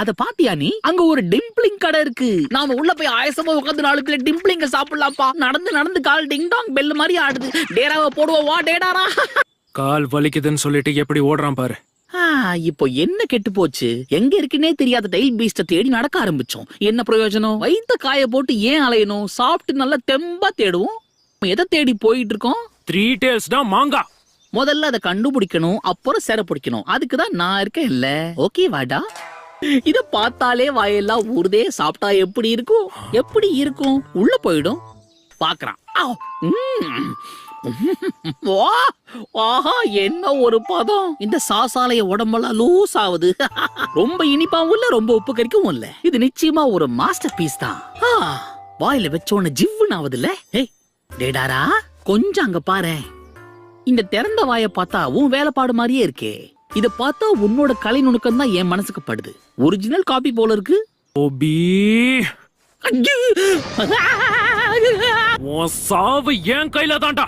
அத பாத்தியா நீ? அங்க ஒரு டிம்பிளிங் கடை இருக்கு. நாம உள்ள போய் ஆயசமா உட்கார்ந்து 4 பிளேட் டிம்பிளிங்க சாப்பிடலாம்ப்பா. நடந்து நடந்து கால் டிங் டாங் பெல் மாதிரி ஆடுது. டேராவை போடுவோம் வா டேடாரா. கால் வலிக்குதுன்னு சொல்லிட்டு எப்படி ஓடுறான் பாரு. இப்போ என்ன கெட்டு போச்சு? எங்க இருக்குன்னே தெரியாத டைல் பீஸ்ட தேடி நடக்க ஆரம்பிச்சோம். என்ன பிரயோஜனம்? வயித்த காய போட்டு ஏன் அலையணும்? சாப்பிட்டு நல்லா தெம்பா தேடுவோம். எதை தேடி போயிட்டு இருக்கோம்? 3 tails தான் மாங்கா. முதல்ல அதை கண்டுபிடிக்கணும், அப்புறம் சேர பிடிக்கணும். அதுக்குதான் நான் இருக்கேன் இல்ல. ஓகே வாடா. இத பார்த்தாலே வாயெல்லாம் ஊறுதே. சாப்பிட்டா எப்படி இருக்கும்? எப்படி இருக்கும்? உள்ள போயிடும். பாக்குறான். ஆஹா, என்ன ஒரு பதம்! இந்த சாசாலைய உடம்பெல்லாம் லூஸ் ஆகுது. ரொம்ப இனிப்பாவும் இல்ல, ரொம்ப உப்பு கறிக்கவும் இல்ல. இது நிச்சயமா ஒரு மாஸ்டர் பீஸ் தான். வாயில வச்சோன்னு ஜிவ்வுன்னு ஆகுதுல்ல. ஏய் டேடாரா, கொஞ்சம் அங்க பாரு. இந்த திறந்த வாய பார்த்தா உன் வேலைப்பாடு மாதிரியே இருக்கே. இத பார்த்தா உன்னோட கலை நுணுக்கம் தான் என் மனசுக்கு படுது. ஒரிஜினல் காப்பி போல இருக்கு. ஓபி, உன் சாவு என் கையில தான்டா.